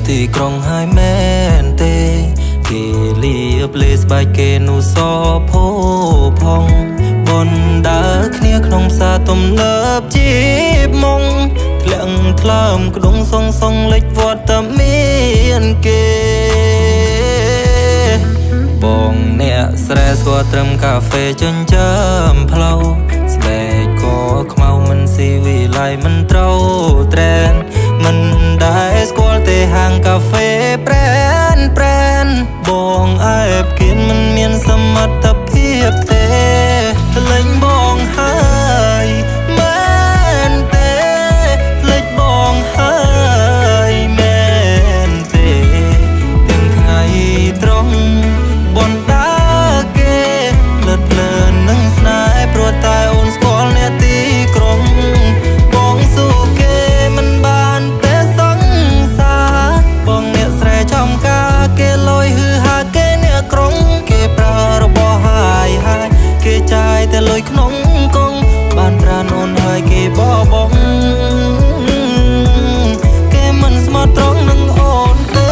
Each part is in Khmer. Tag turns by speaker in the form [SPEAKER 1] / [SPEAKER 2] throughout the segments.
[SPEAKER 1] ទីក្រុងហើយមែនទេគេលៀបលេស្បែកគេនោះសភោផងបនដើរគ្នាក្នុងផ្សារទំនើបជីបមុងធ្លាក់ថ្លើមក្ដុងសងលេចវត្តតែមានគេបងអ្នកស្រែស្គាល់ត្រឹមកាហ្វេចិញ្ចឹមផ្លូវស្បែកក៏ខ្មៅមិនស៊ីវិល័យមិនត្រូវត្រែនមិនដែលស្គាល់ទេហាងកាហ្វេប្រែនបងអែបគៀនមិនមានសមត្ថភាពទេលេងបងហើយមែនទេលេងបងហើយមែនទេទាំងថ្ងៃត្រង់បនដាគេលឹកលឿននឹងស្នេហ៍ព្រោះតែអូនស្គាល់អ្នកទីក្រុងបងស៊ូគេមិនបានទេសង្សារបងអ្នកស្រែចំការគេលយហឺហាគេអ្នកក្រុងគេប្រើរបស់ហើយគេចាយតែលុយក្នុងកងបានប្រាណអូនហើយគេបបងគេមិនស្មោះត្រង់នឹងអូនទេ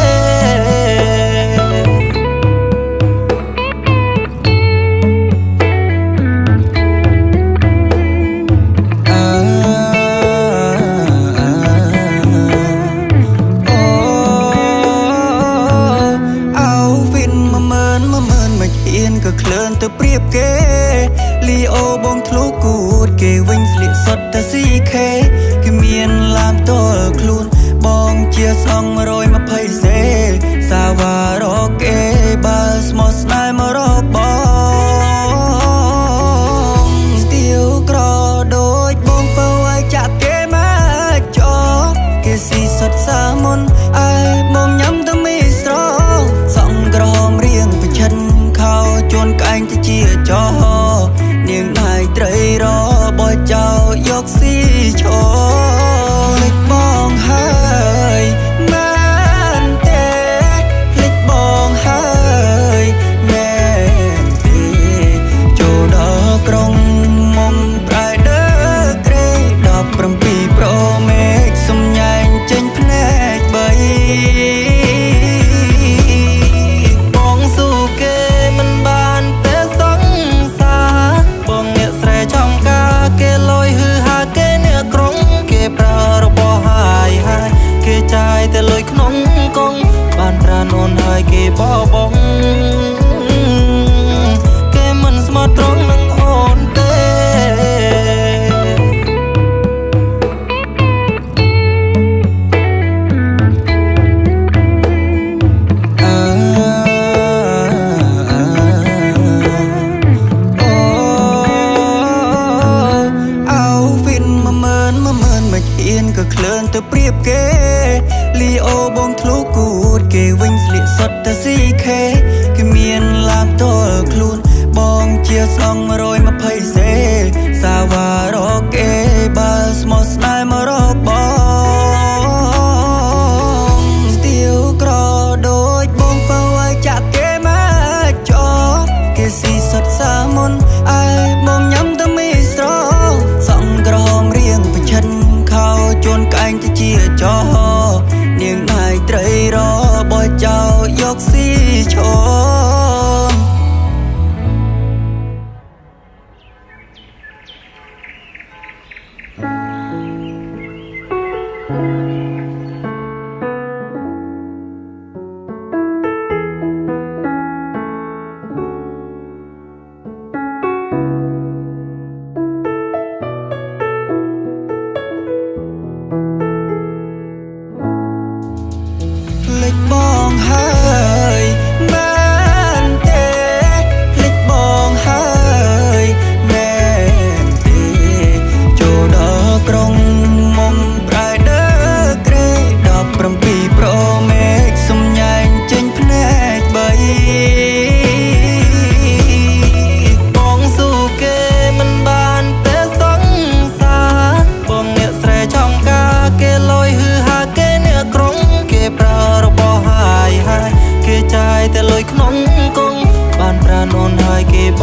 [SPEAKER 1] ក៏ក្លឿនទៅព្រៀបគេលីអូបងធ្លុះគូតគេវិញស្លៀកសុទ្ធតែ CK គេមានឡានតលខ្លួនបងជាសង120សេសាវ៉ារ៉ូគេបើស្មោះស្នេហ៍មករកបងស្ទៀវក្រដូចបងបើឲ្យចាក់គេមកចោគេស៊ីសុទ្ធសាមុនឯបងញ៉ាំតែមីស្រសងក្រហមរៀងប្រឈិនជួនក្អែងទៅជាចោនាងហើយត្រីរបោះចោយកស៊ីឈរលេចបងហើយមែនទេលេចបងហើយមែនទេចូលដល់ក្រុងមុំប្រៃដើក្រេ17 Pro Max សំញែងចេញភ្នែក3បងស៊ូគេមិនបានទេសង្សារបងអ្នកស្រែចំការគេលយហឺហាគេអ្នកក្រុងគេប្រើរបស់ហើយគេចាយតែលុយក្នុងកងបានប្រាណអូនហើយគេបបងគេមិនស្មោះត្រង់នឹងអូនទេក៏ក្លឿនទៅព្រៀបគេលីអូបងធ្លុះគូតគេវិញស្លៀកសុទ្ធតែ CK គេមានឡានតលខ្លួនបងជាសង120សេសាវ៉ារ៉ូគេបើស្មោះស្នេហ៍មករកបងស្ទៀវក្រដូចបងបើឲ្យចាក់គេមកចោគេស៊ីសុទ្ធសាមុនឯបងញ៉ាំតែមីស្រសងក្រហមរៀងប្រឈិនជួនក្អែងទៅជាចោនាងហើយត្រីរបោះចោយកស៊ីឈរលេចបងហើយមែនទេលេចបងហើយមែនទេចូលដល់ក្រុងមុំប្រៃដើក្រេ17 Pro Max សំញែងចេញភ្នែក3បងស៊ូគេមិនបានទេសង្សារបងអ្នកស្រែចំការគេលយហឺហាគេអ្នកក្រុងគេប្រើរបស់ហើយគេចាយតែលុយក្នុងកងបានប្រាណអូនហើយគេប